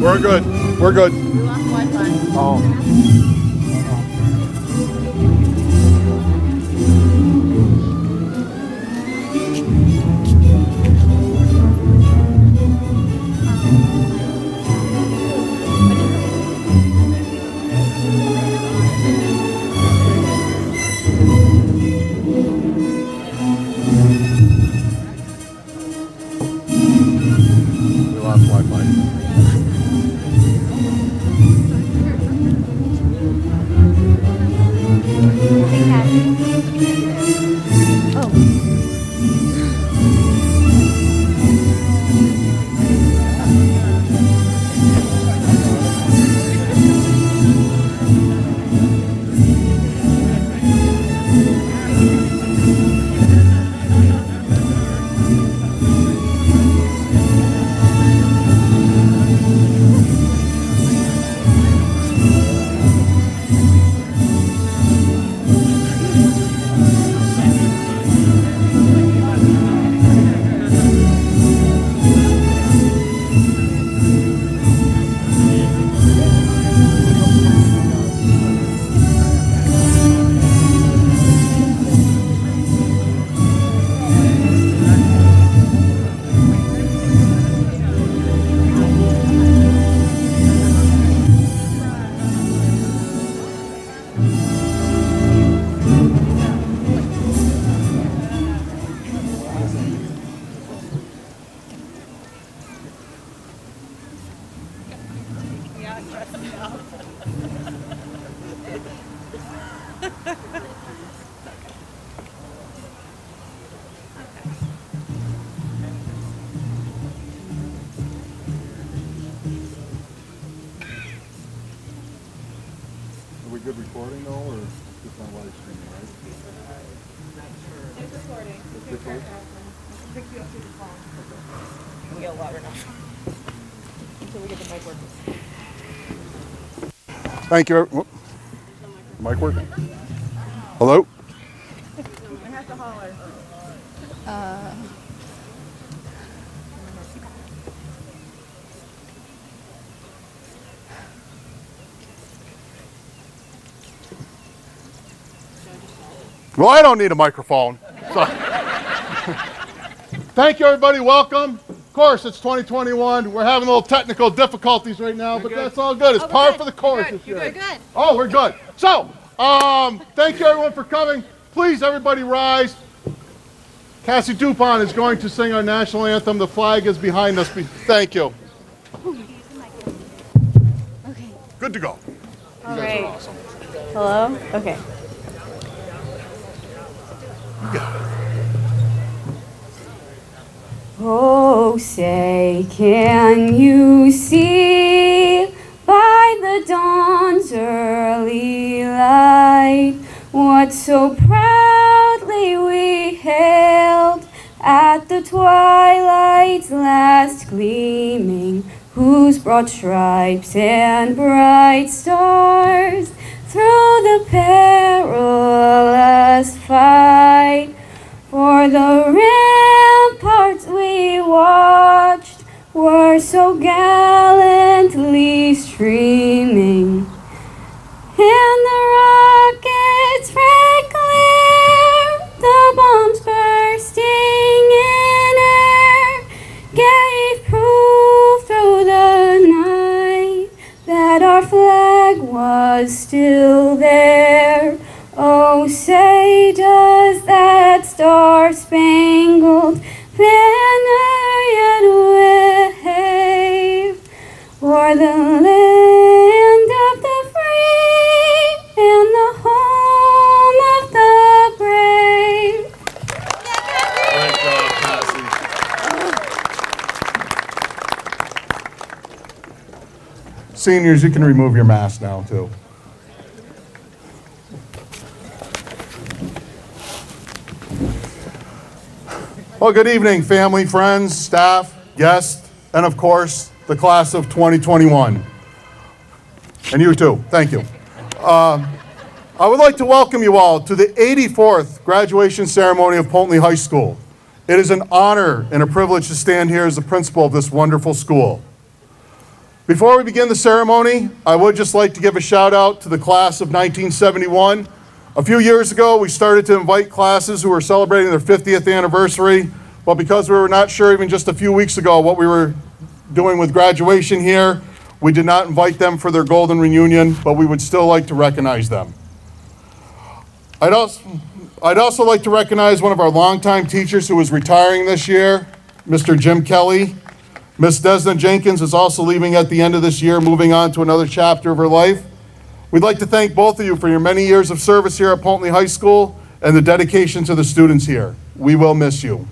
We're good. We're good. We lost Wi-Fi. Oh. We lost Wi-Fi. Hey, Cassie. Oh. Are we good recording though, or just on live streaming, right? It's recording. It's recording? I'll pick you up through the phone. It'll get louder now. Until we get the mic working. Thank you. Whoop. Mic working? Hello? I have to holler. Well, I don't need a microphone. So. Thank you, everybody. Welcome. Of course, it's 2021. We're having a little technical difficulties right now, but that's all good. It's par for the course this year. You're good. Oh, we're good. So, thank you, everyone, for coming. Please, everybody, rise. Cassie Dupont is going to sing our national anthem. The flag is behind us. Thank you. Okay. Good to go. All You guys right. are awesome. Hello? Okay. Oh, say, can you see by the dawn's early light what so proudly we hailed at the twilight's last gleaming, whose broad stripes and bright stars through the perilous fight for the ramparts we watched were so gallantly streaming, and the rockets sprang clear, the bombs bursting in air gave proof through the night that our flag was still there. Oh, say, does that star-spangled banner yet wave o'er the land of the free and the home of the brave? Great job, Cassie. Seniors, you can remove your mask now, too. Well, good evening, family, friends, staff, guests, and of course, the class of 2021. And you too, thank you. I would like to welcome you all to the 84th graduation ceremony of Poultney High School. It is an honor and a privilege to stand here as the principal of this wonderful school. Before we begin the ceremony, I would just like to give a shout out to the class of 1971. A few years ago, we started to invite classes who were celebrating their 50th anniversary, but because we were not sure even just a few weeks ago what we were doing with graduation here, we did not invite them for their golden reunion, but we would still like to recognize them. I'd also like to recognize one of our longtime teachers who is retiring this year, Mr. Jim Kelly. Miss Desna Jenkins is also leaving at the end of this year, moving on to another chapter of her life. We'd like to thank both of you for your many years of service here at Poultney High School and the dedication to the students here. We will miss you.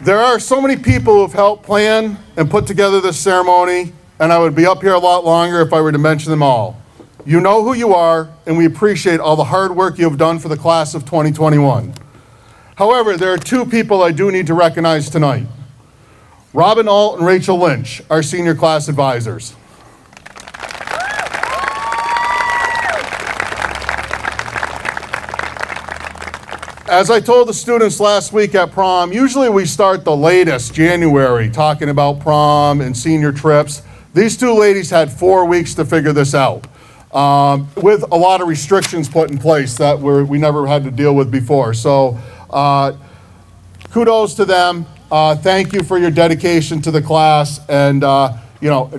There are so many people who have helped plan and put together this ceremony, and I would be up here a lot longer if I were to mention them all. You know who you are, and we appreciate all the hard work you have done for the class of 2021. However, there are two people I do need to recognize tonight. Robin Alt and Rachel Lynch, our senior class advisors. As I told the students last week at prom, usually we start the latest, January, talking about prom and senior trips. These two ladies had 4 weeks to figure this out, with a lot of restrictions put in place that we never had to deal with before. So kudos to them. Thank you for your dedication to the class. And you know,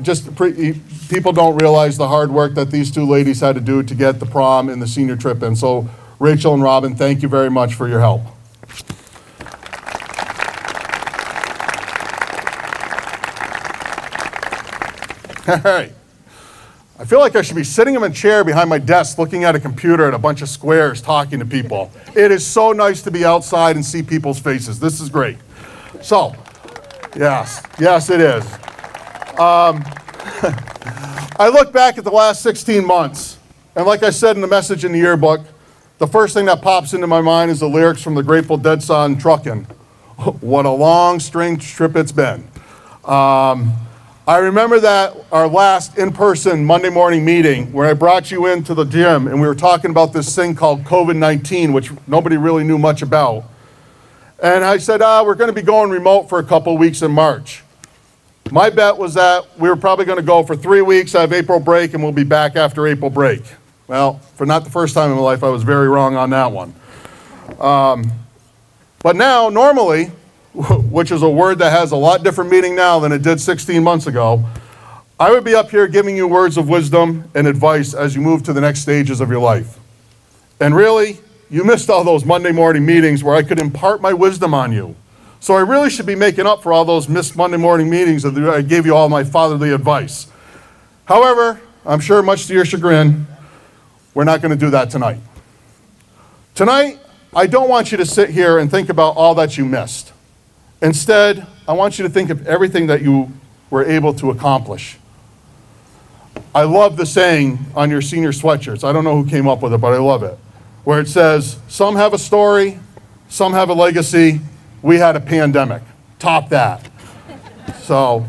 people don't realize the hard work that these two ladies had to do to get the prom and the senior trip in. So Rachel and Robin, thank you very much for your help. All right. I feel like I should be sitting in a chair behind my desk looking at a computer and a bunch of squares talking to people. It is so nice to be outside and see people's faces. This is great. So, yes, it is. I look back at the last 16 months, and like I said in the message in the yearbook, the first thing that pops into my mind is the lyrics from the Grateful Dead song, Truckin'. What a long, strange trip it's been. I remember that our last in-person Monday morning meeting where I brought you into the gym and we were talking about this thing called COVID-19, which nobody really knew much about. And I said, we're going to be going remote for a couple of weeks in March. My bet was that we were probably going to go for 3 weeks, have April break, and we'll be back after April break. Well, for not the first time in my life, I was very wrong on that one. But now, normally, which is a word that has a lot different meaning now than it did 16 months ago, I would be up here giving you words of wisdom and advice as you move to the next stages of your life. And really, you missed all those Monday morning meetings where I could impart my wisdom on you. So I really should be making up for all those missed Monday morning meetings that I gave you all my fatherly advice. However, I'm sure much to your chagrin, we're not going to do that tonight. Tonight, I don't want you to sit here and think about all that you missed. Instead, I want you to think of everything that you were able to accomplish. I love the saying on your senior sweatshirts. I don't know who came up with it, but I love it. Where it says, some have a story, some have a legacy, we had a pandemic. Top that. So,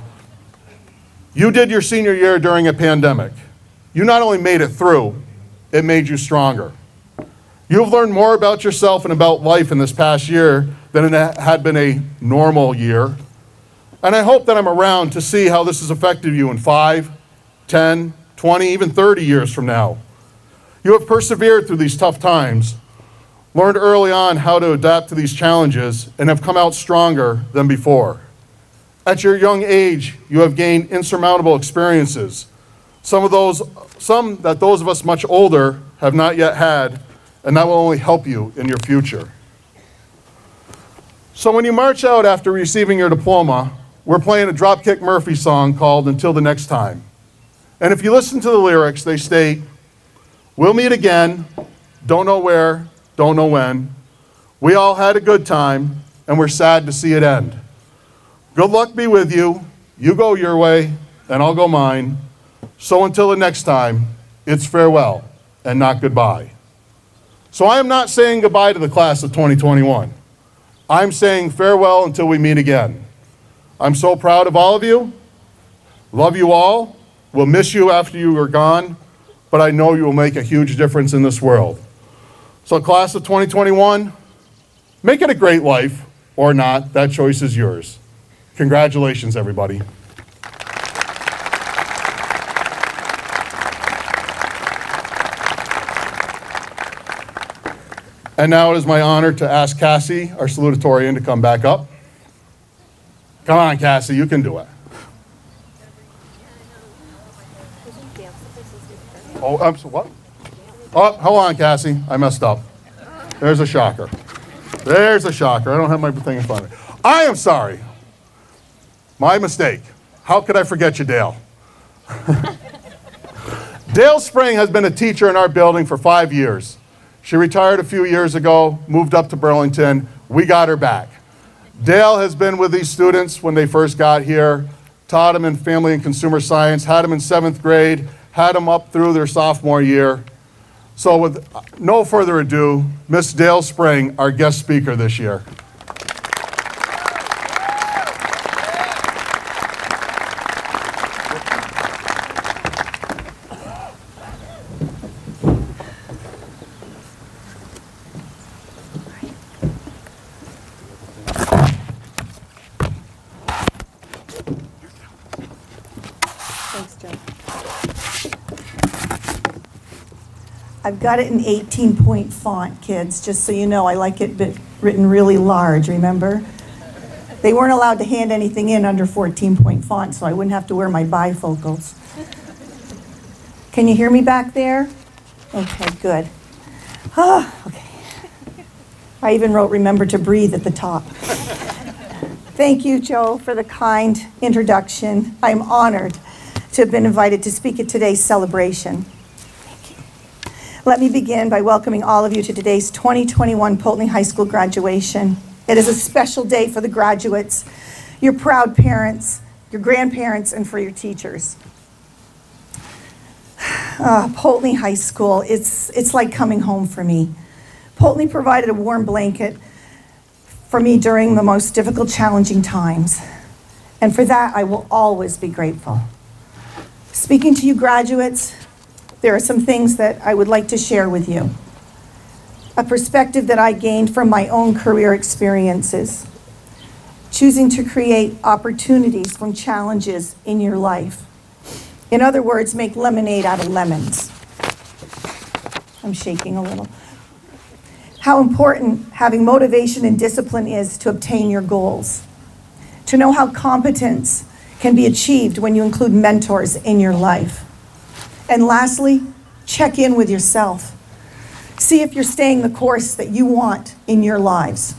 you did your senior year during a pandemic. You not only made it through, it made you stronger. You've learned more about yourself and about life in this past year than it had been a normal year. And I hope that I'm around to see how this has affected you in 5, 10, 20, even 30 years from now. You have persevered through these tough times, learned early on how to adapt to these challenges, and have come out stronger than before. At your young age, you have gained insurmountable experiences, some that those of us much older have not yet had, and that will only help you in your future. So when you march out after receiving your diploma, we're playing a Dropkick Murphy song called Until the Next Time. And if you listen to the lyrics, they state, we'll meet again, don't know where, don't know when. We all had a good time, and we're sad to see it end. Good luck be with you. You go your way, and I'll go mine. So until the next time, it's farewell and not goodbye. So I am not saying goodbye to the class of 2021. I'm saying farewell until we meet again. I'm so proud of all of you. Love you all. We'll miss you after you are gone, but I know you will make a huge difference in this world. So class of 2021, make it a great life or not. That choice is yours. Congratulations, everybody. And now it is my honor to ask Cassie, our salutatorian, to come back up. Come on, Cassie, you can do it. Oh, what? Oh, hold on, Cassie. I messed up. There's a shocker. There's a shocker. I don't have my thing in front of me. I am sorry. My mistake. How could I forget you, Dale? Dale Spring has been a teacher in our building for 5 years. She retired a few years ago, moved up to Burlington. We got her back. Dale has been with these students when they first got here, taught them in family and consumer science, had them in 7th grade, had them up through their sophomore year. So with no further ado, Miss Dale Spring, our guest speaker this year. I've got it in 18-point font, kids, just so you know. I like it written really large, remember? They weren't allowed to hand anything in under 14-point font, so I wouldn't have to wear my bifocals. Can you hear me back there? Okay, good. Okay. I even wrote "remember to breathe" at the top. Thank you, Joe, for the kind introduction. I'm honored to have been invited to speak at today's celebration. Let me begin by welcoming all of you to today's 2021 Poultney High School graduation. It is a special day for the graduates, your proud parents, your grandparents, and for your teachers. Poultney High School, it's like coming home for me. Poultney provided a warm blanket for me during the most difficult, challenging times. And for that, I will always be grateful. Speaking to you graduates, there are some things that I would like to share with you. A perspective that I gained from my own career experiences. Choosing to create opportunities from challenges in your life. In other words, make lemonade out of lemons. I'm shaking a little. How important having motivation and discipline is to obtain your goals. To know how competence can be achieved when you include mentors in your life. And lastly, check in with yourself. See if you're staying the course that you want in your lives.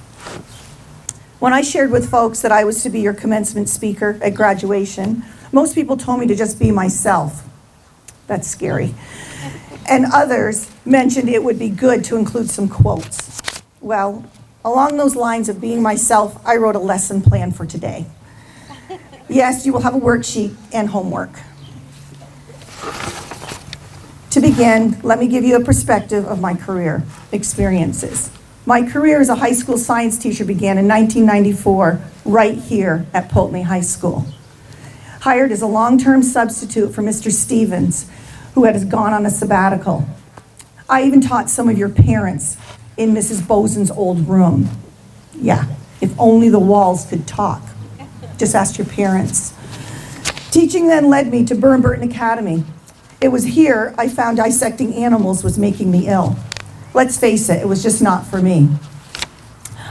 When I shared with folks that I was to be your commencement speaker at graduation, most people told me to just be myself. That's scary. And others mentioned it would be good to include some quotes. Well, along those lines of being myself, I wrote a lesson plan for today. Yes, you will have a worksheet and homework. To begin, let me give you a perspective of my career experiences. My career as a high school science teacher began in 1994, right here at Poultney High School. Hired as a long-term substitute for Mr. Stevens, who had gone on a sabbatical. I even taught some of your parents in Mrs. Bozen's old room. Yeah, if only the walls could talk. Just ask your parents. Teaching then led me to Burton Academy. It was here I found dissecting animals was making me ill. Let's face it was just not for me.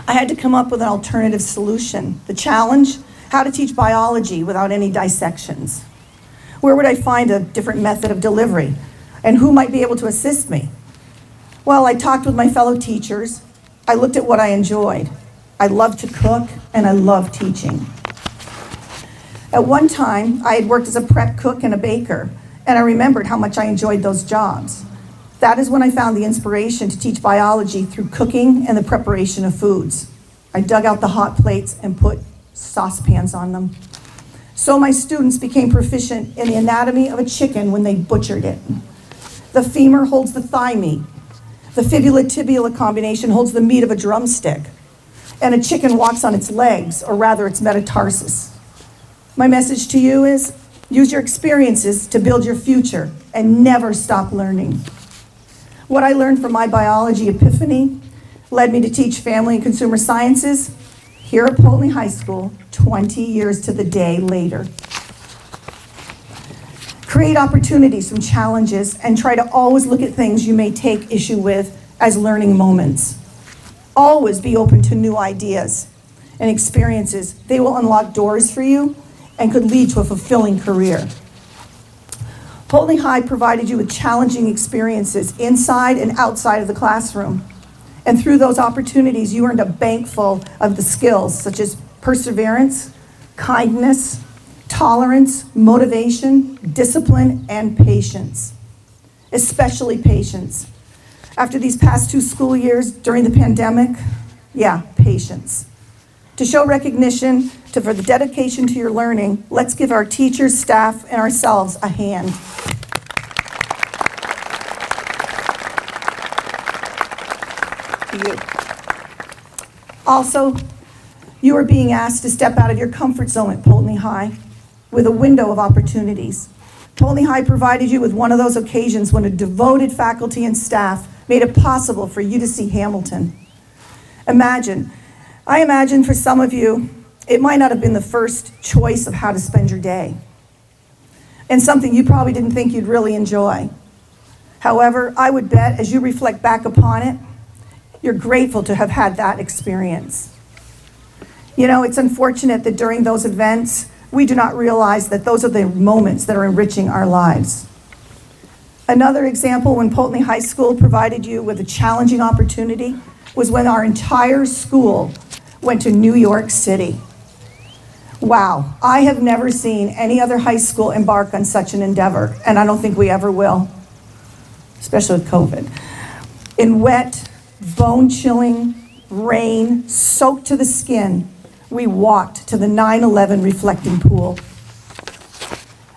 I had to come up with an alternative solution. The challenge, how to teach biology without any dissections. Where would I find a different method of delivery? And who might be able to assist me? Well, I talked with my fellow teachers. I looked at what I enjoyed. I loved to cook and I loved teaching. At one time, I had worked as a prep cook and a baker, and I remembered how much I enjoyed those jobs. That is when I found the inspiration to teach biology through cooking and the preparation of foods. I dug out the hot plates and put saucepans on them. So my students became proficient in the anatomy of a chicken when they butchered it. The femur holds the thigh meat. The fibula-tibula combination holds the meat of a drumstick. And a chicken walks on its legs, or rather its metatarsus. My message to you is, use your experiences to build your future and never stop learning. What I learned from my biology epiphany led me to teach family and consumer sciences here at Poultney High School 20 years to the day later. Create opportunities from challenges and try to always look at things you may take issue with as learning moments. Always be open to new ideas and experiences. They will unlock doors for you and could lead to a fulfilling career. Poultney High provided you with challenging experiences inside and outside of the classroom. And through those opportunities, you earned a bank full of the skills such as perseverance, kindness, tolerance, motivation, discipline, and patience. Especially patience. After these past 2 school years during the pandemic, patience. To show recognition for the dedication to your learning, let's give our teachers, staff, and ourselves a hand. You. Also, you are being asked to step out of your comfort zone at Poultney High with a window of opportunities. Poultney High provided you with one of those occasions when a devoted faculty and staff made it possible for you to see Hamilton. I imagine for some of you, it might not have been the first choice of how to spend your day, and something you probably didn't think you'd really enjoy. However, I would bet as you reflect back upon it, you're grateful to have had that experience. You know, it's unfortunate that during those events, we do not realize that those are the moments that are enriching our lives. Another example when Poultney High School provided you with a challenging opportunity was when our entire school went to New York City. Wow, I have never seen any other high school embark on such an endeavor, and I don't think we ever will, especially with COVID. In wet, bone-chilling rain, soaked to the skin, we walked to the 9/11 reflecting pool.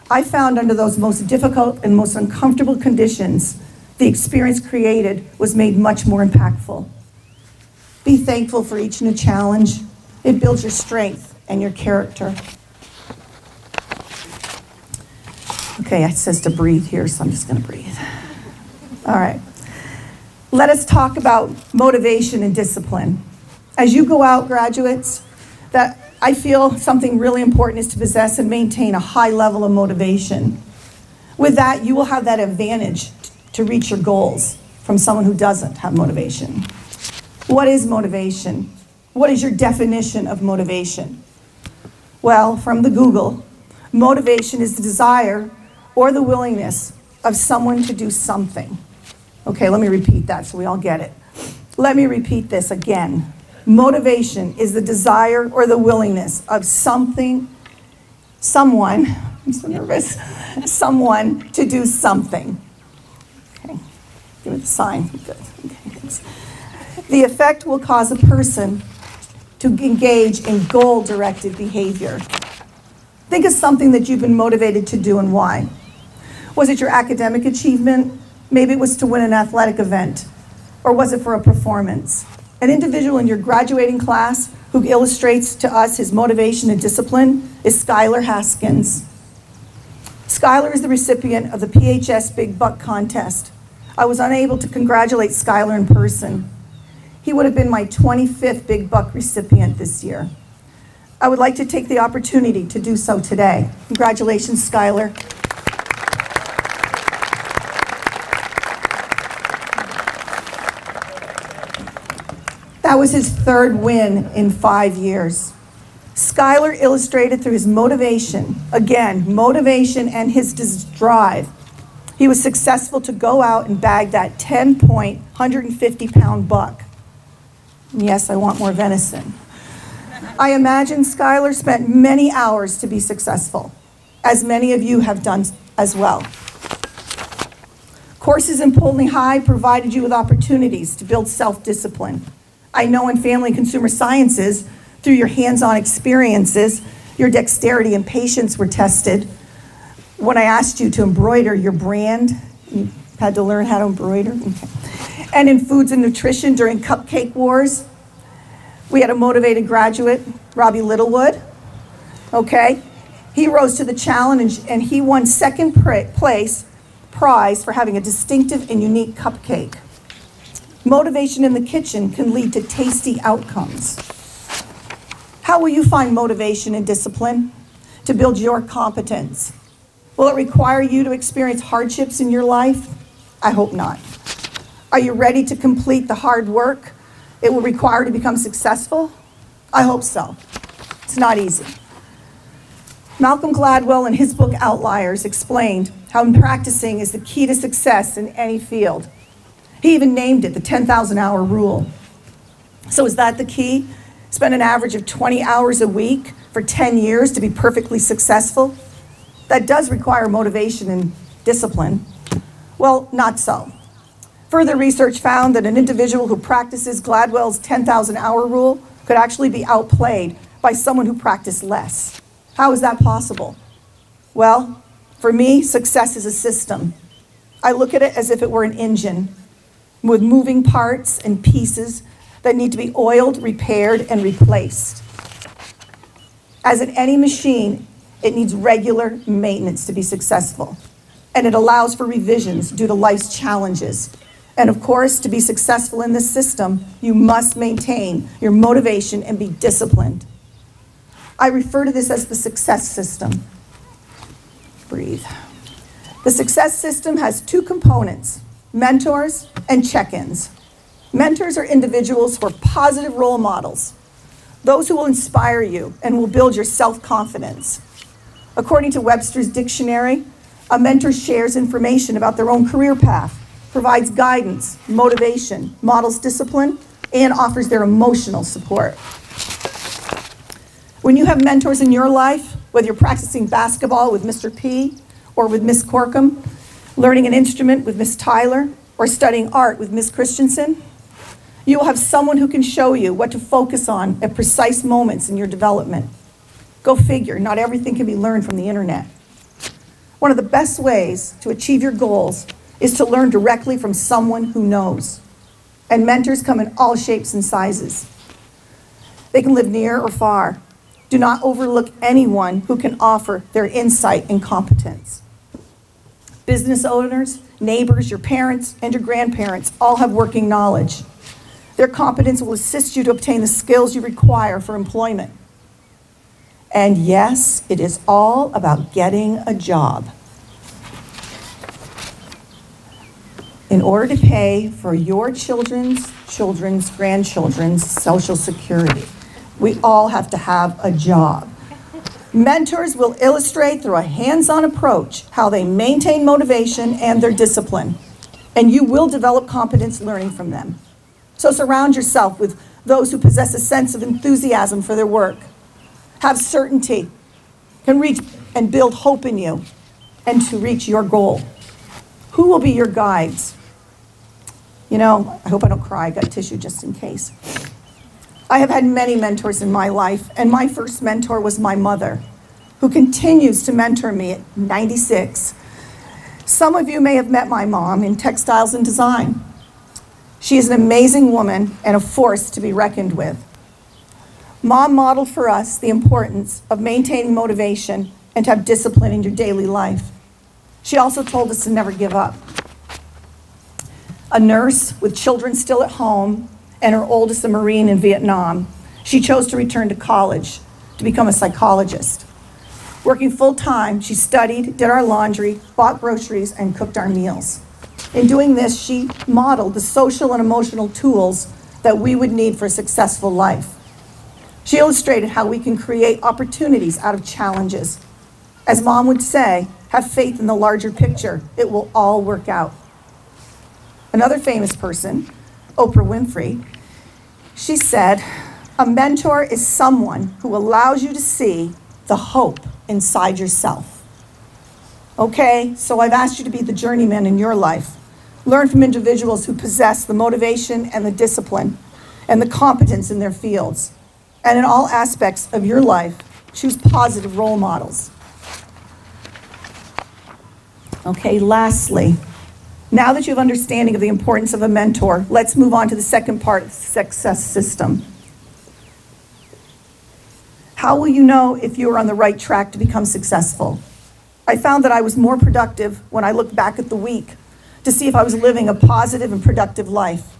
I found under those most difficult and most uncomfortable conditions, the experience created was made much more impactful. Be thankful for each new challenge. It builds your strength and your character. Okay, it says to breathe here, so I'm just gonna breathe. All right. Let us talk about motivation and discipline. As you go out, graduates, that I feel something really important is to possess and maintain a high level of motivation. With that, you will have that advantage to reach your goals from someone who doesn't have motivation. What is motivation? What is your definition of motivation? Well, from the Google, motivation is the desire or the willingness of someone to do something. Okay, let me repeat that so we all get it. Let me repeat this again. Motivation is the desire or the willingness of someone, I'm so nervous, someone to do something. Okay, give it a sign. Good. Okay, thanks. The effect will cause a person to engage in goal-directed behavior. Think of something that you've been motivated to do and why. Was it your academic achievement? Maybe it was to win an athletic event. Or was it for a performance? An individual in your graduating class who illustrates to us his motivation and discipline is Skylar Haskins. Skylar is the recipient of the PHS Big Buck Contest. I was unable to congratulate Skylar in person. He would have been my 25th Big Buck recipient this year. I would like to take the opportunity to do so today. Congratulations, Skylar. That was his third win in 5 years. Skylar illustrated through his motivation, again, motivation and his drive. He was successful to go out and bag that 10-point, 150-pound buck. And yes, I want more venison. I imagine Skylar spent many hours to be successful, as many of you have done as well. Courses in Poultney High provided you with opportunities to build self-discipline. I know in family and consumer sciences, through your hands-on experiences, your dexterity and patience were tested. When I asked you to embroider your brand, you had to learn how to embroider. Okay. And in foods and nutrition during Cupcake Wars, we had a motivated graduate, Robbie Littlewood. Okay, he rose to the challenge and he won second place prize for having a distinctive and unique cupcake. Motivation in the kitchen can lead to tasty outcomes. How will you find motivation and discipline to build your competence? Will it require you to experience hardships in your life? I hope not. Are you ready to complete the hard work it will require to become successful? I hope so. It's not easy. Malcolm Gladwell in his book Outliers explained how practicing is the key to success in any field. He even named it the 10,000 hour rule. So is that the key? Spend an average of 20 hours a week for 10 years to be perfectly successful? That does require motivation and discipline. Well, not so. Further research found that an individual who practices Gladwell's 10,000 hour rule could actually be outplayed by someone who practiced less. How is that possible? Well, for me, success is a system. I look at it as if it were an engine with moving parts and pieces that need to be oiled, repaired, and replaced. As in any machine, it needs regular maintenance to be successful. And it allows for revisions due to life's challenges. And of course, to be successful in this system, you must maintain your motivation and be disciplined. I refer to this as the success system. Breathe. The success system has two components: mentors and check-ins. Mentors are individuals who are positive role models, those who will inspire you and will build your self-confidence. According to Webster's dictionary, a mentor shares information about their own career path, provides guidance, motivation, models discipline, and offers their emotional support. When you have mentors in your life, whether you're practicing basketball with Mr. P or with Miss Corkum, learning an instrument with Miss Tyler, or studying art with Miss Christensen, you will have someone who can show you what to focus on at precise moments in your development. Go figure, not everything can be learned from the internet. One of the best ways to achieve your goals is to learn directly from someone who knows. And mentors come in all shapes and sizes. They can live near or far. Do not overlook anyone who can offer their insight and competence. Business owners, neighbors, your parents, and your grandparents all have working knowledge. Their competence will assist you to obtain the skills you require for employment. And yes, it is all about getting a job. In order to pay for your children's grandchildren's Social Security, we all have to have a job. Mentors will illustrate through a hands-on approach how they maintain motivation and their discipline, and you will develop competence learning from them. So surround yourself with those who possess a sense of enthusiasm for their work, have certainty, can reach and build hope in you, and to reach your goal. Who will be your guides? You know, I hope I don't cry. I got tissue just in case. I have had many mentors in my life, and my first mentor was my mother, who continues to mentor me at 96. Some of you may have met my mom in textiles and design. She is an amazing woman and a force to be reckoned with. Mom modeled for us the importance of maintaining motivation and to have discipline in your daily life. She also told us to never give up. A nurse with children still at home and her oldest a Marine in Vietnam, she chose to return to college to become a psychologist. Working full-time, she studied, did our laundry, bought groceries, and cooked our meals. In doing this, she modeled the social and emotional tools that we would need for a successful life. She illustrated how we can create opportunities out of challenges. As Mom would say, have faith in the larger picture. It will all work out. Another famous person, Oprah Winfrey, she said, a mentor is someone who allows you to see the hope inside yourself. Okay, so I've asked you to be the journeyman in your life. Learn from individuals who possess the motivation and the discipline, and the competence in their fields. And in all aspects of your life, choose positive role models. Okay, lastly, now that you have understanding of the importance of a mentor, let's move on to the second part of the success system. How will you know if you are on the right track to become successful? I found that I was more productive when I looked back at the week to see if I was living a positive and productive life.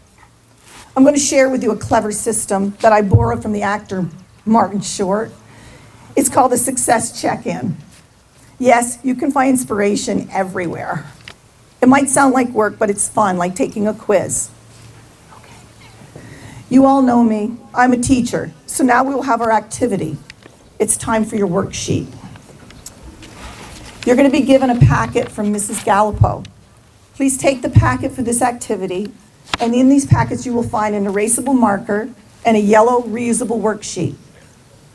I'm going to share with you a clever system that I borrowed from the actor Martin Short. It's called the Success Check-In. Yes, you can find inspiration everywhere. It might sound like work, but it's fun, like taking a quiz. You all know me. I'm a teacher, so now we will have our activity. It's time for your worksheet. You're going to be given a packet from Mrs. Gallipo. Please take the packet for this activity, and in these packets you will find an erasable marker and a yellow reusable worksheet.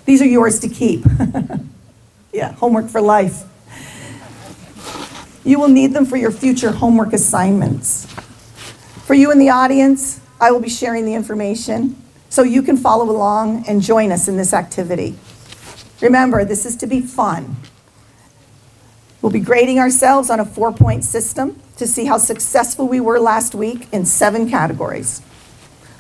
These are yours to keep. Yeah, homework for life. You will need them for your future homework assignments. For you in the audience, I will be sharing the information so you can follow along and join us in this activity. Remember, this is to be fun. We'll be grading ourselves on a 4-point system to see how successful we were last week in 7 categories.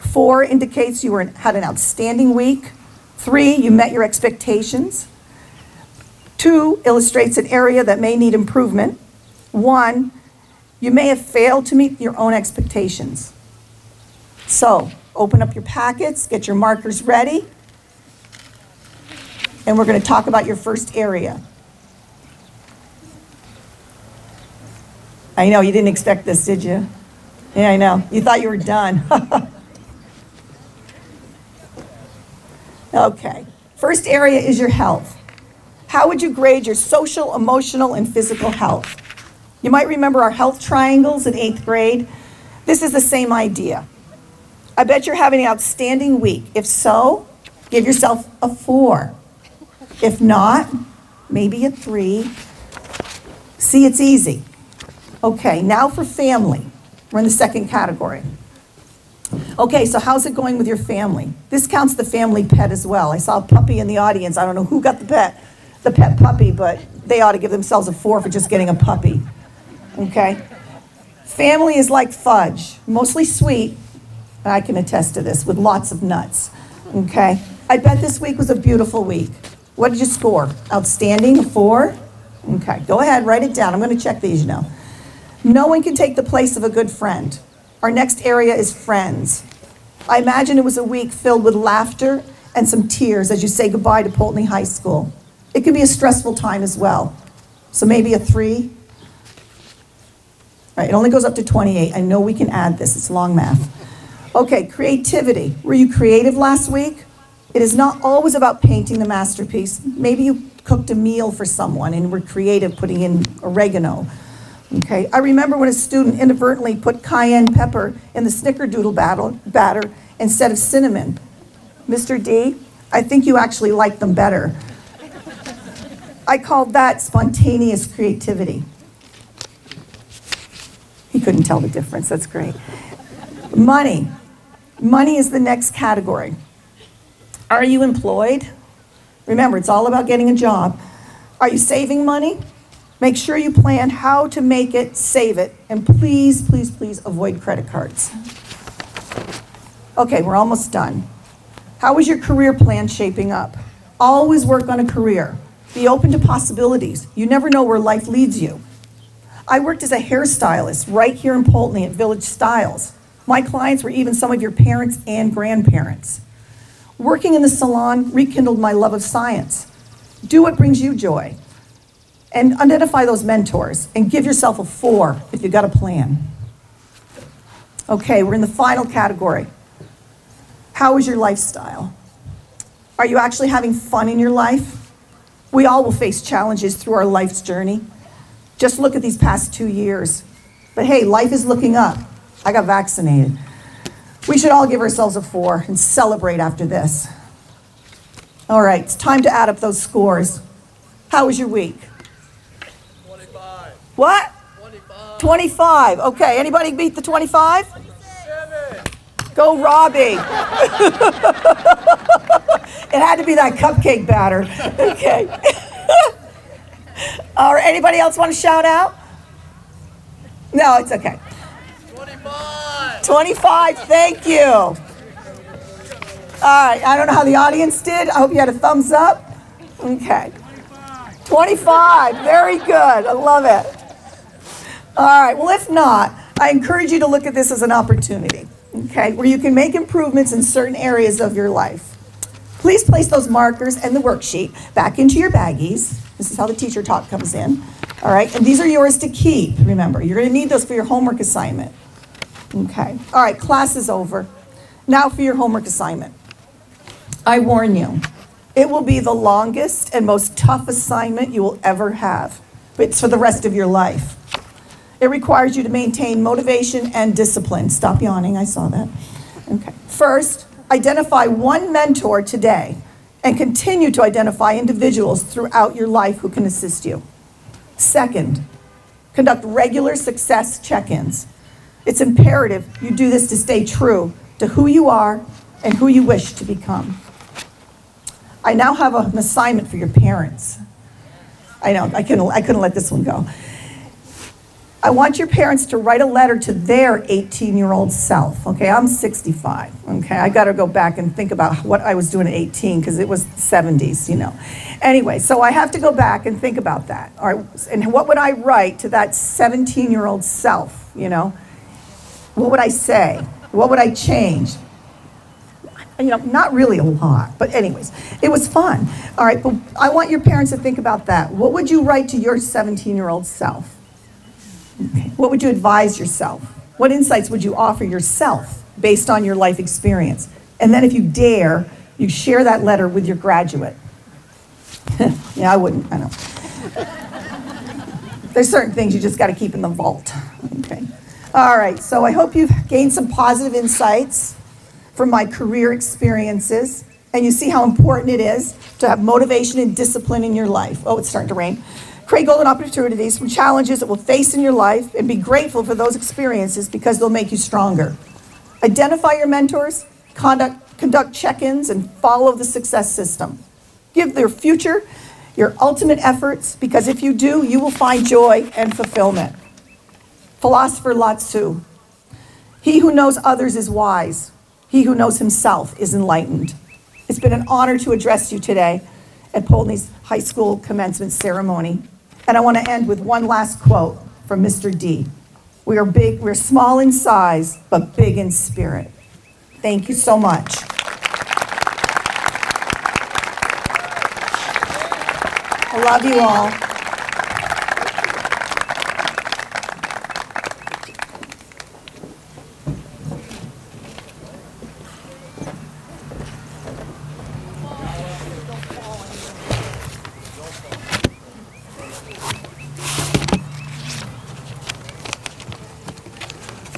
4 indicates you had an outstanding week. 3, you met your expectations. 2 illustrates an area that may need improvement. 1, you may have failed to meet your own expectations. So, open up your packets, get your markers ready, and we're going to talk about your first area. I know, you didn't expect this, did you? Yeah, I know. You thought you were done. Okay. First area is your health. How would you grade your social, emotional, and physical health? You might remember our health triangles in 8th grade. This is the same idea. I bet you're having an outstanding week. If so, give yourself a 4. If not, maybe a 3. See, it's easy. Okay, now for family. We're in the second category. Okay, so how's it going with your family? This counts the family pet as well. I saw a puppy in the audience. I don't know who got the pet puppy, but they ought to give themselves a 4 for just getting a puppy. Okay? Family is like fudge, mostly sweet, and I can attest to this, with lots of nuts. Okay? I bet this week was a beautiful week. What did you score? Outstanding, a 4? Okay, go ahead, write it down. I'm going to check these now. No one can take the place of a good friend. Our next area is friends. I imagine it was a week filled with laughter and some tears as you say goodbye to Poultney High School. It can be a stressful time as well. So maybe a 3. All right, it only goes up to 28. I know we can add this. It's long math. Okay, creativity. Were you creative last week? It is not always about painting the masterpiece. Maybe you cooked a meal for someone and were creative putting in oregano. Okay, I remember when a student inadvertently put cayenne pepper in the snickerdoodle batter instead of cinnamon. Mr. D, I think you actually liked them better. I called that spontaneous creativity. He couldn't tell the difference, that's great. Money. Money is the next category. Are you employed? Remember, it's all about getting a job. Are you saving money? Make sure you plan how to make it, save it, and please, please, please avoid credit cards. Okay, we're almost done. How is your career plan shaping up? Always work on a career. Be open to possibilities. You never know where life leads you. I worked as a hairstylist right here in Poultney at Village Styles. My clients were even some of your parents and grandparents. Working in the salon rekindled my love of science. Do what brings you joy. And identify those mentors and give yourself a 4 if you've got a plan. Okay, we're in the final category. How is your lifestyle? Are you actually having fun in your life? We all will face challenges through our life's journey. Just look at these past 2 years. But hey, life is looking up. I got vaccinated. We should all give ourselves a 4 and celebrate after this. All right, it's time to add up those scores. How was your week? 25. What? 25. 25. Okay, anybody beat the 25? 27. Go, Robbie. It had to be that cupcake batter. Okay. All right, anybody else want to shout out? No, it's okay. 25. 25, thank you. All right, I don't know how the audience did. I hope you had a thumbs up. Okay. 25, very good. I love it. All right, well, if not, I encourage you to look at this as an opportunity, okay, where you can make improvements in certain areas of your life. Please place those markers and the worksheet back into your baggies. This is how the teacher talk comes in. All right, and these are yours to keep, remember. You're going to need those for your homework assignment. Okay, all right, class is over. Now for your homework assignment. I warn you, it will be the longest and most tough assignment you will ever have. But it's for the rest of your life. It requires you to maintain motivation and discipline. Stop yawning, I saw that. Okay. First, identify one mentor today and continue to identify individuals throughout your life who can assist you. Second, conduct regular success check-ins. It's imperative you do this to stay true to who you are and who you wish to become. I now have an assignment for your parents. I know, I couldn't let this one go. I want your parents to write a letter to their 18-year-old self. Okay, I'm 65. Okay, I got to go back and think about what I was doing at 18 because it was the 70s, you know. Anyway, so I have to go back and think about that. All right, and what would I write to that 17-year-old self, you know? What would I say? What would I change? You know, not really a lot, but anyways, it was fun. All right, but I want your parents to think about that. What would you write to your 17-year-old self? Okay. What would you advise yourself? What insights would you offer yourself based on your life experience? And then if you dare, you share that letter with your graduate. Yeah, I wouldn't, I know. There's certain things you just got to keep in the vault. Okay. All right, so I hope you've gained some positive insights from my career experiences, and you see how important it is to have motivation and discipline in your life. Oh, it's starting to rain. Create golden opportunities from challenges that will face in your life and be grateful for those experiences because they'll make you stronger. Identify your mentors, conduct check-ins, and follow the success system. Give their future your ultimate efforts because if you do, you will find joy and fulfillment. Philosopher Lao Tzu, he who knows others is wise. He who knows himself is enlightened. It's been an honor to address you today at Poultney High School commencement ceremony. And I want to end with one last quote from Mr. D. We're small in size, but big in spirit. Thank you so much. I love you all.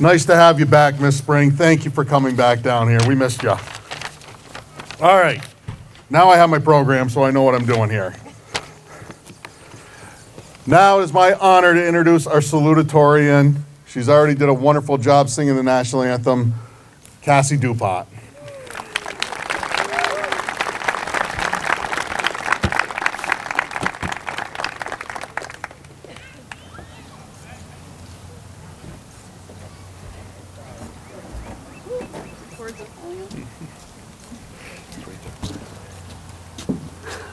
Nice to have you back, Miss Spring. Thank you for coming back down here. We missed you. All right. Now I have my program, so I know what I'm doing here. Now it is my honor to introduce our salutatorian. She's already did a wonderful job singing the national anthem, Cassie Dupont.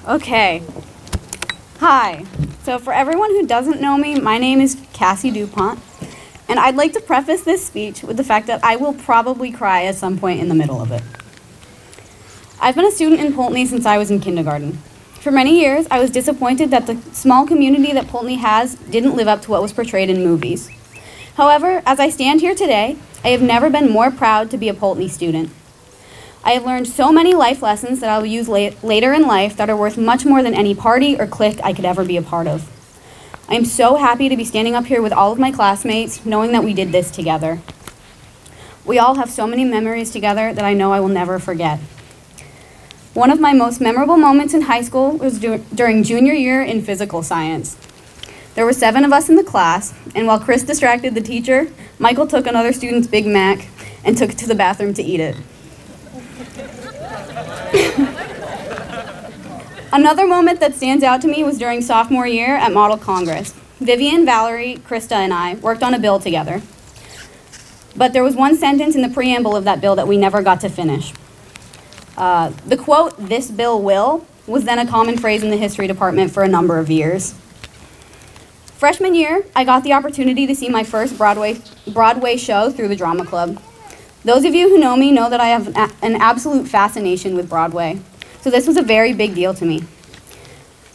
Okay. Hi. So for everyone who doesn't know me, my name is Cassie Dupont, and I'd like to preface this speech with the fact that I will probably cry at some point in the middle of it. I've been a student in Poultney since I was in kindergarten. For many years, I was disappointed that the small community that Poultney has didn't live up to what was portrayed in movies. However, as I stand here today, I have never been more proud to be a Poultney student. I have learned so many life lessons that I will use later in life that are worth much more than any party or clique I could ever be a part of. I am so happy to be standing up here with all of my classmates, knowing that we did this together. We all have so many memories together that I know I will never forget. One of my most memorable moments in high school was during junior year in physical science. There were 7 of us in the class, and while Chris distracted the teacher, Michael took another student's Big Mac and took it to the bathroom to eat it. Another moment that stands out to me was during sophomore year at Model Congress. Vivian, Valerie, Krista, and I worked on a bill together. But there was one sentence in the preamble of that bill that we never got to finish. The quote, "This bill will," was then a common phrase in the history department for a number of years. Freshman year, I got the opportunity to see my first Broadway show through the drama club. Those of you who know me know that I have an absolute fascination with Broadway, so this was a very big deal to me.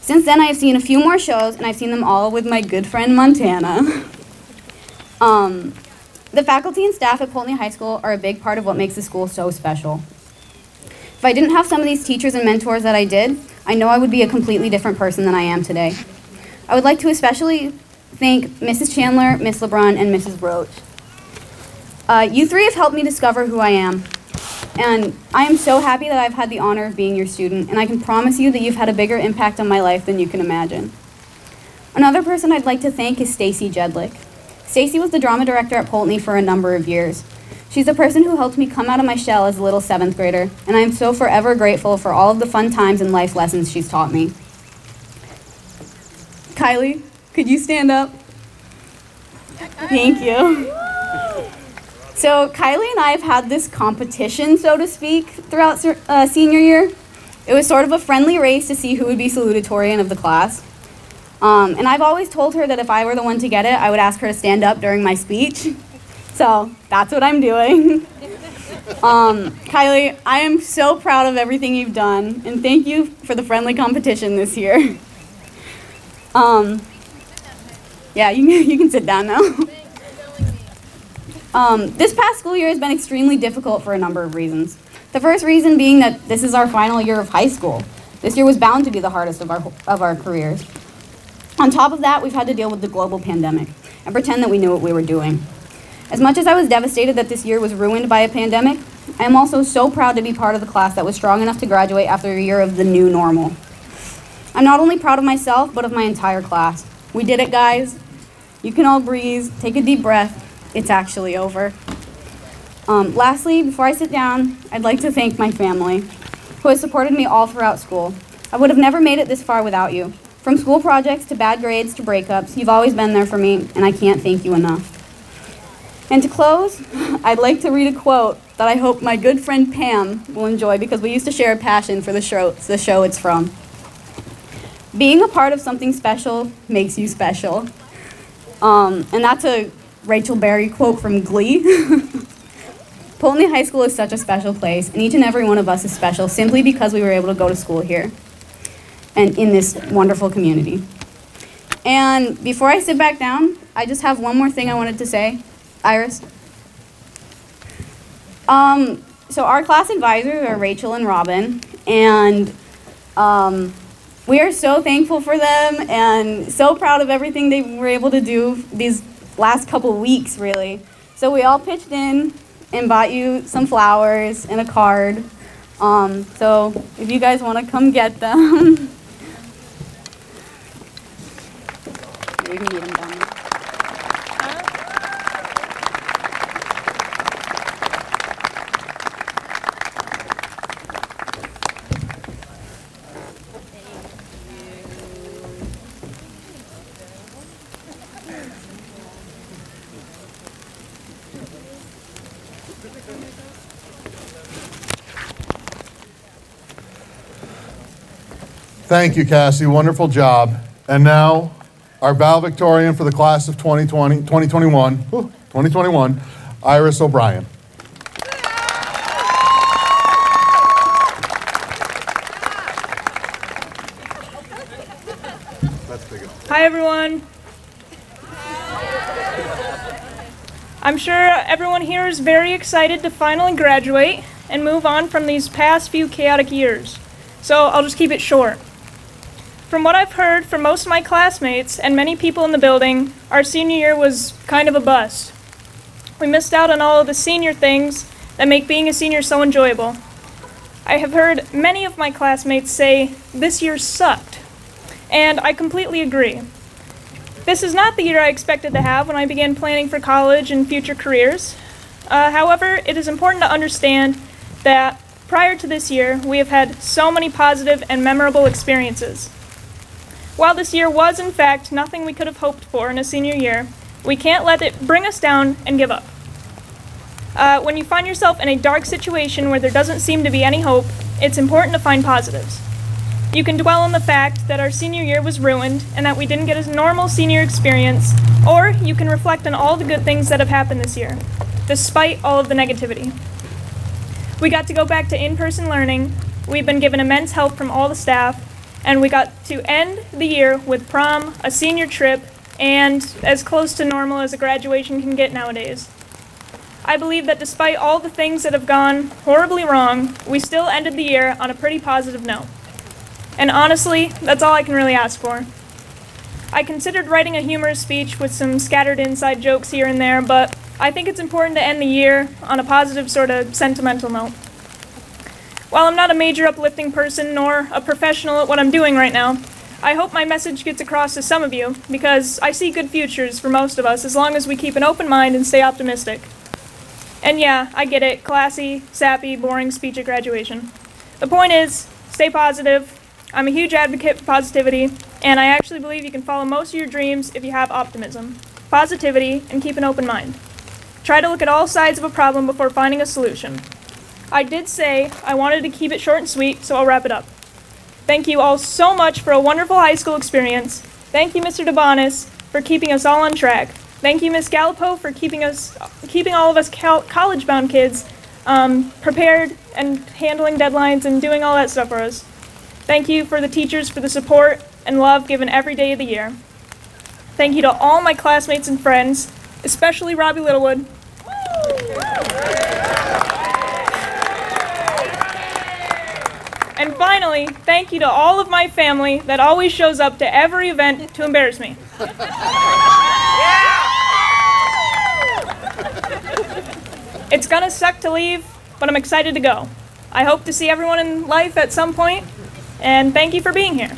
Since then, I have seen a few more shows, and I've seen them all with my good friend Montana. The faculty and staff at Poultney High School are a big part of what makes the school so special. If I didn't have some of these teachers and mentors that I did, I know I would be a completely different person than I am today. I would like to especially thank Mrs. Chandler, Miss LeBrun, and Mrs. Roach. You three have helped me discover who I am, and I am so happy that I've had the honor of being your student, and I can promise you that you've had a bigger impact on my life than you can imagine. Another person I'd like to thank is Stacy Jedlick. Stacy was the drama director at Poultney for a number of years. She's the person who helped me come out of my shell as a little 7th grader, and I am so forever grateful for all of the fun times and life lessons she's taught me. Kylie, could you stand up? Thank you. So Kylie and I have had this competition, so to speak, throughout senior year. It was sort of a friendly race to see who would be salutatorian of the class. And I've always told her that if I were the one to get it, I would ask her to stand up during my speech. So that's what I'm doing. Kylie, I am so proud of everything you've done, and thank you for the friendly competition this year. Yeah, you can sit down now. This past school year has been extremely difficult for a number of reasons. The first reason being that this is our final year of high school. This year was bound to be the hardest of our careers. On top of that, we've had to deal with the global pandemic and pretend that we knew what we were doing. As much as I was devastated that this year was ruined by a pandemic, I am also so proud to be part of the class that was strong enough to graduate after a year of the new normal. I'm not only proud of myself, but of my entire class. We did it, guys. You can all breathe, take a deep breath. It's actually over. Lastly, before I sit down, I'd like to thank my family, who has supported me all throughout school. I would have never made it this far without you. From school projects to bad grades to breakups, you've always been there for me, and I can't thank you enough. And to close, I'd like to read a quote that I hope my good friend Pam will enjoy because we used to share a passion for the show it's from. Being a part of something special makes you special. And that's a Rachel Berry quote from Glee. Poultney High School is such a special place, and each and every one of us is special simply because we were able to go to school here and in this wonderful community. And before I sit back down, I just have one more thing I wanted to say. Iris? So our class advisors are Rachel and Robin, and we are so thankful for them and so proud of everything they were able to do these last couple weeks, really. So we all pitched in and bought you some flowers and a card. So if you guys want to come get them. You can meet them down there. Thank you, Cassie. Wonderful job. And now, our valedictorian for the class of 2021, Iris O'Brien. Hi, everyone. I'm sure everyone here is very excited to finally graduate and move on from these past few chaotic years. So I'll just keep it short. From what I've heard from most of my classmates and many people in the building, our senior year was kind of a bust. We missed out on all of the senior things that make being a senior so enjoyable. I have heard many of my classmates say, "This year sucked," and I completely agree. This is not the year I expected to have when I began planning for college and future careers. However, it is important to understand that prior to this year, we have had so many positive and memorable experiences. While this year was, in fact, nothing we could have hoped for in a senior year, we can't let it bring us down and give up. When you find yourself in a dark situation where there doesn't seem to be any hope, it's important to find positives. You can dwell on the fact that our senior year was ruined and that we didn't get a normal senior experience, or you can reflect on all the good things that have happened this year, despite all of the negativity. We got to go back to in-person learning, we've been given immense help from all the staff, and we got to end the year with prom, a senior trip, and as close to normal as a graduation can get nowadays. I believe that despite all the things that have gone horribly wrong, we still ended the year on a pretty positive note. And honestly, that's all I can really ask for. I considered writing a humorous speech with some scattered inside jokes here and there, but I think it's important to end the year on a positive sort of sentimental note. While I'm not a major uplifting person nor a professional at what I'm doing right now, I hope my message gets across to some of you, because I see good futures for most of us as long as we keep an open mind and stay optimistic. And yeah, I get it, classy, sappy, boring speech at graduation. The point is, stay positive. I'm a huge advocate for positivity, and I actually believe you can follow most of your dreams if you have optimism, positivity, and keep an open mind. Try to look at all sides of a problem before finding a solution. I did say I wanted to keep it short and sweet, so I'll wrap it up. Thank you all so much for a wonderful high school experience. Thank you, Mr. DeBonis, for keeping us all on track. Thank you, Ms. Gallipo, for keeping all of us college-bound kids prepared and handling deadlines and doing all that stuff for us. Thank you for the teachers for the support and love given every day of the year. Thank you to all my classmates and friends, especially Robbie Littlewood. And finally, thank you to all of my family that always shows up to every event to embarrass me. It's gonna suck to leave, but I'm excited to go. I hope to see everyone in life at some point, and thank you for being here.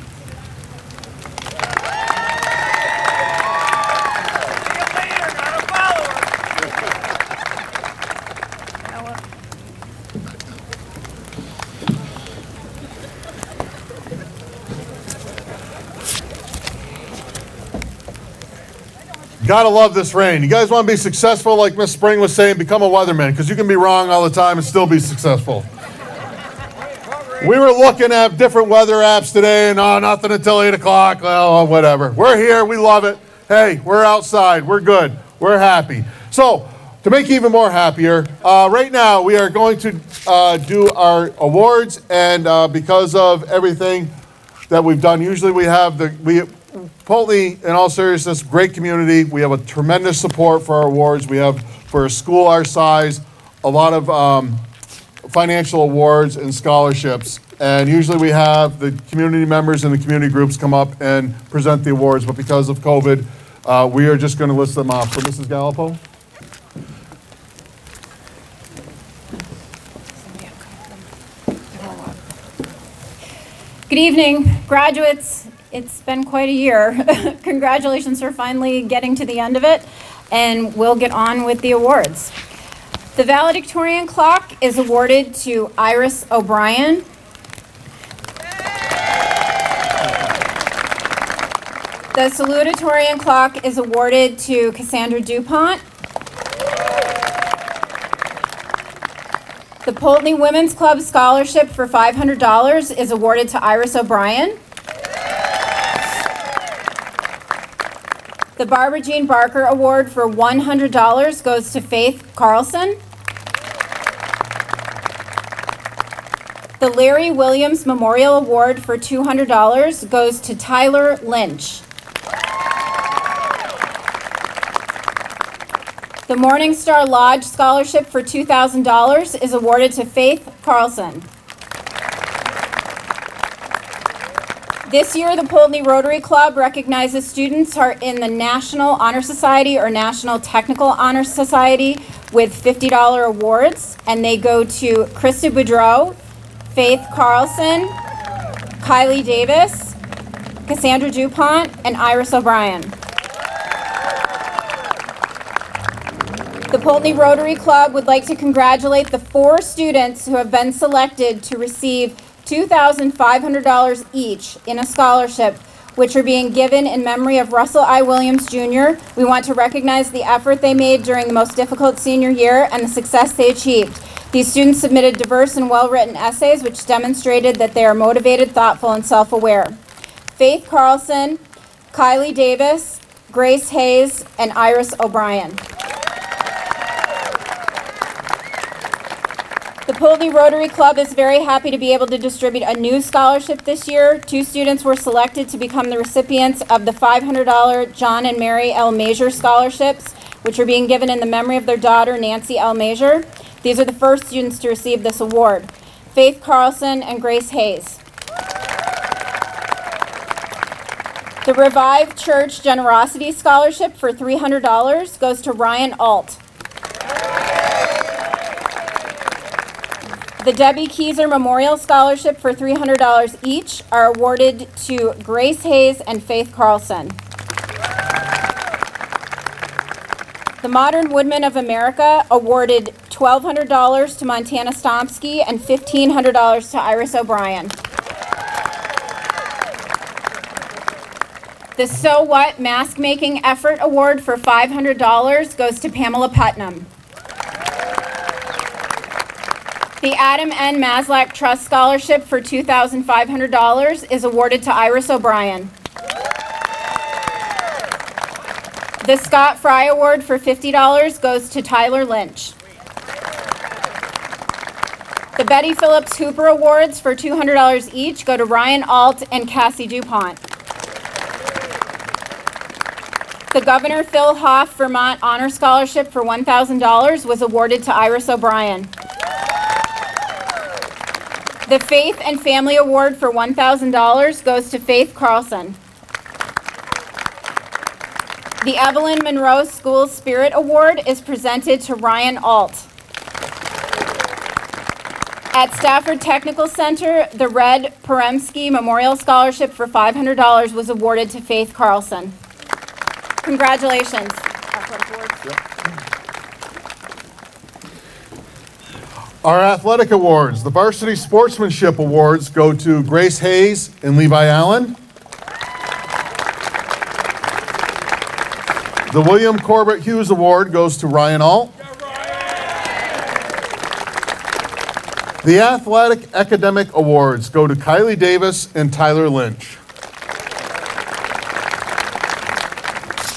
Gotta love this rain. You guys want to be successful, like Miss Spring was saying, become a weatherman, because you can be wrong all the time and still be successful. We were looking at different weather apps today, and nothing until 8 o'clock. Well, whatever. We're here. We love it. Hey, we're outside. We're good. We're happy. So, to make you even more happier, right now we are going to do our awards, and because of everything that we've done, usually we have Poultney, in all seriousness, great community. We have a tremendous support for our awards. We have, for a school our size, a lot of financial awards and scholarships. And usually we have the community members and the community groups come up and present the awards. But because of COVID, we are just going to list them off. So Mrs. Gallipo. Good evening, graduates. It's been quite a year. Congratulations for finally getting to the end of it, and we'll get on with the awards. The Valedictorian clock is awarded to Iris O'Brien. The Salutatorian clock is awarded to Cassie Dupont. The Poultney Women's Club Scholarship for $500 is awarded to Iris O'Brien. The Barbara Jean Barker Award for $100 goes to Faith Carlson. The Larry Williams Memorial Award for $200 goes to Tyler Lynch. The Morningstar Lodge Scholarship for $2,000 is awarded to Faith Carlson. This year, the Poultney Rotary Club recognizes students who are in the National Honor Society or National Technical Honor Society with $50 awards, and they go to Krista Boudreau, Faith Carlson, Kylie Davis, Cassie Dupont, and Iris O'Brien. The Poultney Rotary Club would like to congratulate the 4 students who have been selected to receive $2,500 each in a scholarship, which are being given in memory of Russell I. Williams, Jr. We want to recognize the effort they made during the most difficult senior year and the success they achieved. These students submitted diverse and well-written essays which demonstrated that they are motivated, thoughtful, and self-aware. Faith Carlson, Kylie Davis, Grace Hayes, and Iris O'Brien. The Poultney Rotary Club is very happy to be able to distribute a new scholarship this year. 2 students were selected to become the recipients of the $500 John and Mary L. Major scholarships, which are being given in the memory of their daughter, Nancy L. Major. These are the first students to receive this award: Faith Carlson and Grace Hayes. The Revive Church Generosity Scholarship for $300 goes to Ryan Alt. The Debbie Keyser Memorial Scholarship for $300 each are awarded to Grace Hayes and Faith Carlson. The Modern Woodmen of America awarded $1,200 to Montana Stomsky and $1,500 to Iris O'Brien. The So What Mask Making Effort Award for $500 goes to Pamela Putnam. The Adam N. Maslach Trust Scholarship for $2,500 is awarded to Iris O'Brien. The Scott Fry Award for $50 goes to Tyler Lynch. The Betty Phillips Hooper Awards for $200 each go to Ryan Alt and Cassie Dupont. The Governor Phil Hoff Vermont Honor Scholarship for $1,000 was awarded to Iris O'Brien. The Faith and Family Award for $1,000 goes to Faith Carlson. The Evelyn Monroe School Spirit Award is presented to Ryan Alt. At Stafford Technical Center, the Red Peremsky Memorial Scholarship for $500 was awarded to Faith Carlson. Congratulations. Our athletic awards. The Varsity Sportsmanship Awards go to Grace Hayes and Levi Allen. The William Corbett Hughes Award goes to Ryan Alt. The Athletic Academic Awards go to Kylie Davis and Tyler Lynch.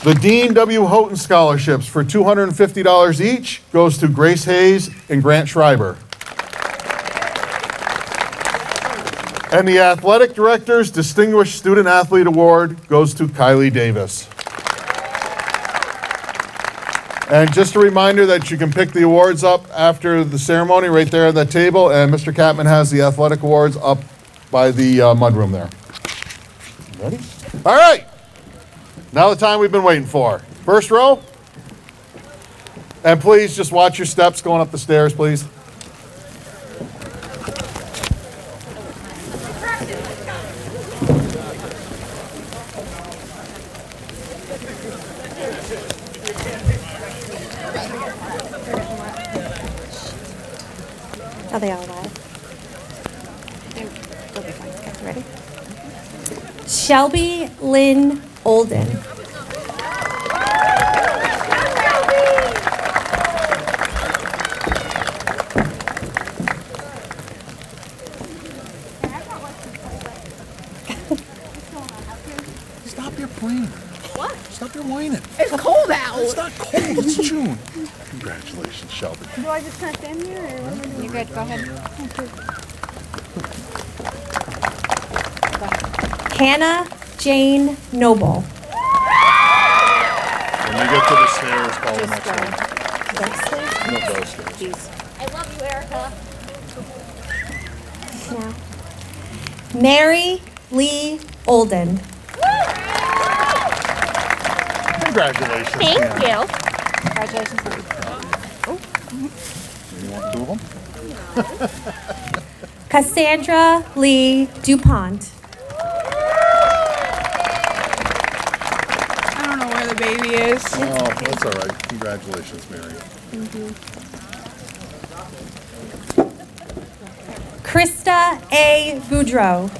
The Dean W. Houghton Scholarships for $250 each goes to Grace Hayes and Grant Schreiber. And the Athletic Director's Distinguished Student Athlete Award goes to Kylie Davis. And just a reminder that you can pick the awards up after the ceremony right there at that table, and Mr. Catman has the athletic awards up by the mudroom there. Ready? All right. Now the time we've been waiting for. First row. And please just watch your steps going up the stairs, please. Are they all alive? They'll be fine. Okay, ready? Shelby Lynn Olden. Stop your whining. What? Stop your whining. It's cold out. It's not cold. It's June. Congratulations, Shelby. Do I just kind of stand here, or what am I doing? You're good. Go ahead. Hannah Jane Noble. When you get to the stairs, call the next one. No, those stairs. I love you, Erica. Now. Mary Lee Olden. Congratulations. Thank Hannah. you. Congratulations. You want two of them? Cassandra Lee Dupont. I don't know where the baby is. Oh, that's all right. Congratulations, Mary. Krista A. Boudreau.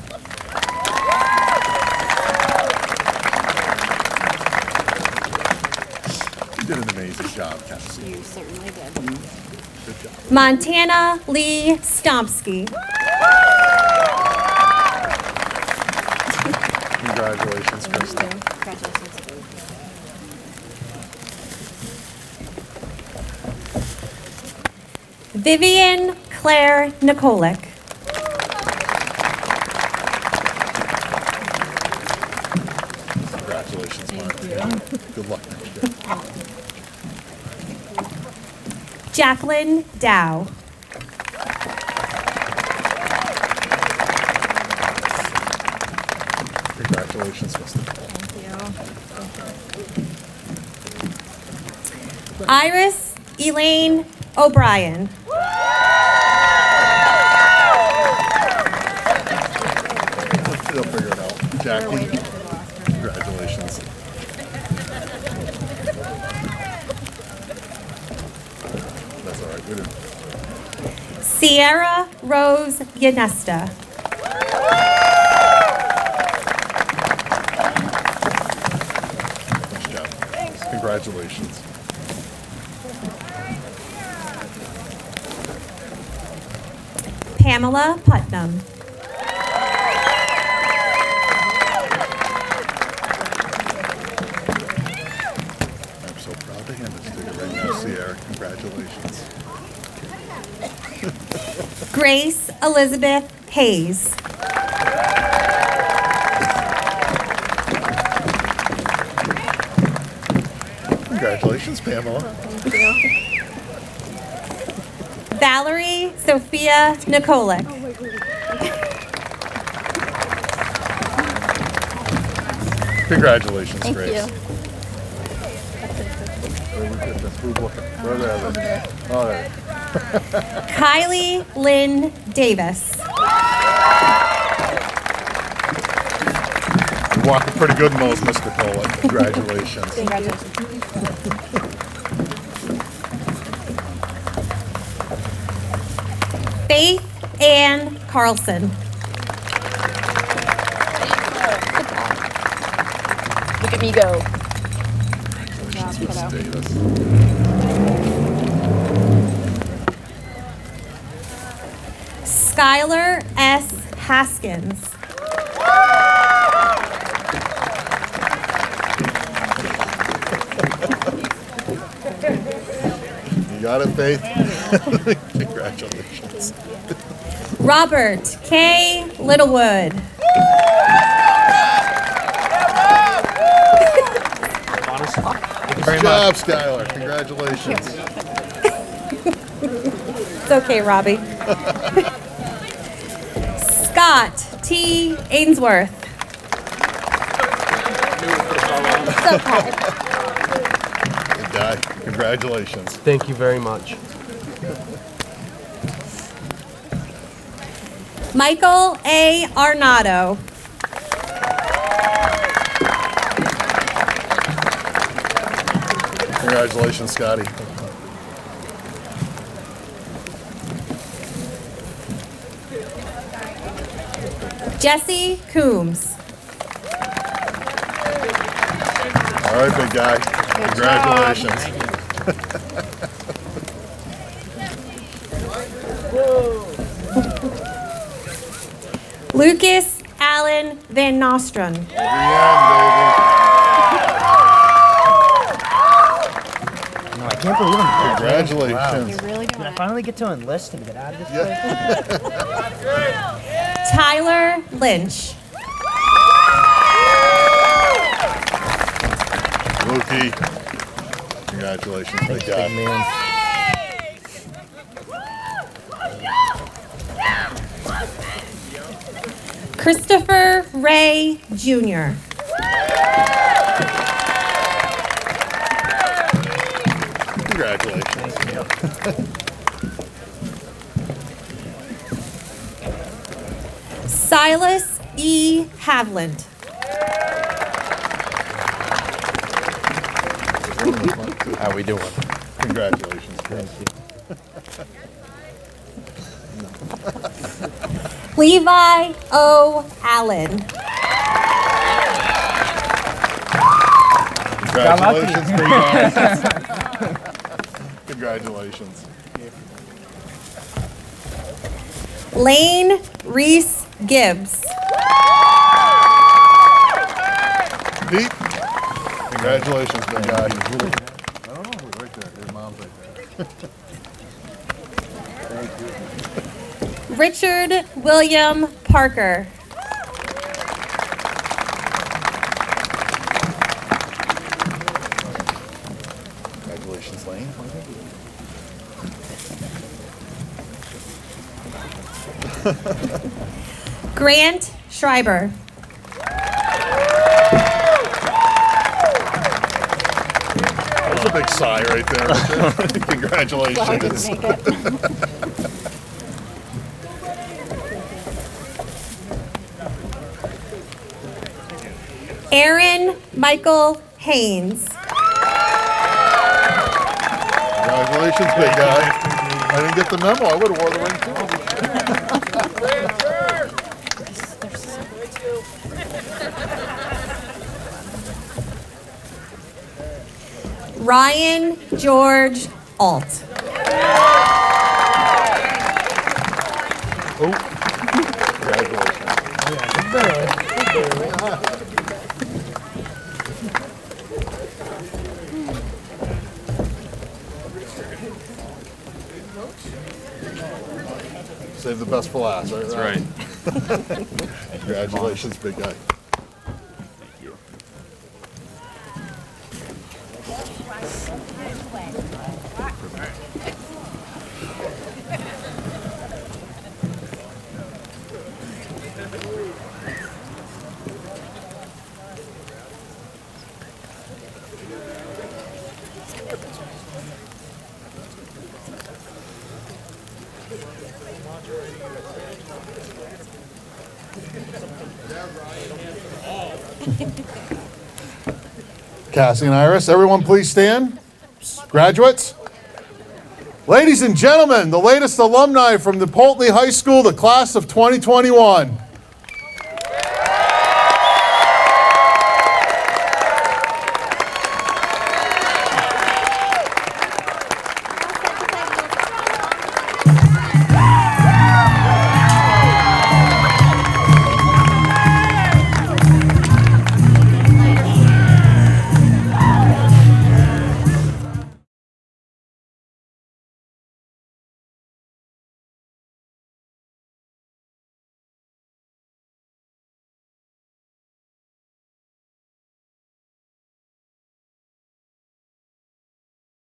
You did an amazing job, Cassie. You certainly did. Good job. Montana Lee Stomsky. Congratulations, Krista. Congratulations. Vivian Claire Nikolic. Congratulations, Mark. Good luck next year. Jacqueline Dow. Congratulations, Krista. Iris Elaine O'Brien. They'll figure it out. Jackie, congratulations. That's all right. We didn't. Sierra Rose Yanesta. Nice job. Congratulations. Pamela Putnam. I'm so proud to hand this to you right now, Sierra. Congratulations. Grace Elizabeth Hayes. Congratulations, Pamela. Valerie Sophia Nikolic. Congratulations, Thank Grace. you. Where we get this? Who's looking? Where are they? Oh, there. Kylie Lynn Davis. You're walking pretty good in those, Mr. Poultney. Congratulations. Faith Ann Carlson. Look at me go. Congratulations, Miss Davis. Skylar S. Haskins. You got it, Faith? Congratulations. Robert K. Littlewood. Good job, Skylar. Congratulations. It's okay, Robbie. Scott T. Ainsworth. It's okay. Good guy. Congratulations. Thank you very much. Michael A. Arnado. Congratulations, Scotty. Jesse Coombs. All right, big guy. Congratulations. Lucas Allen Van Nostrum. Every end, baby. No, I can't believe I'm Congratulations. You're really doing Did I it. finally get to enlist and get out of this place? Tyler Lynch. Lukey. Congratulations, big Big guy. man. Christopher Ray Jr. Congratulations. Silas E. Havland. How we doing? Congratulations. Thank you. Levi O. Allen. Congratulations, big guy. Congratulations. Lane Reese Gibbs. Pete, congratulations, big guy. I don't know, right there. Your mom's right there. Thank you. Richard William Parker. Congratulations, Lane. Grant Schreiber. That was a big sigh right there. Congratulations. Aaron Michael Haynes. Congratulations, big guy. I didn't get the memo. I would have wore the ring too. Ryan George Alt. Oh, congratulations. Save the best for last, right? That's right. Congratulations, big guy. Thank you. Cassie and Iris, everyone please stand. Graduates. Ladies and gentlemen, the latest alumni from the Poultney High School, the class of 2021.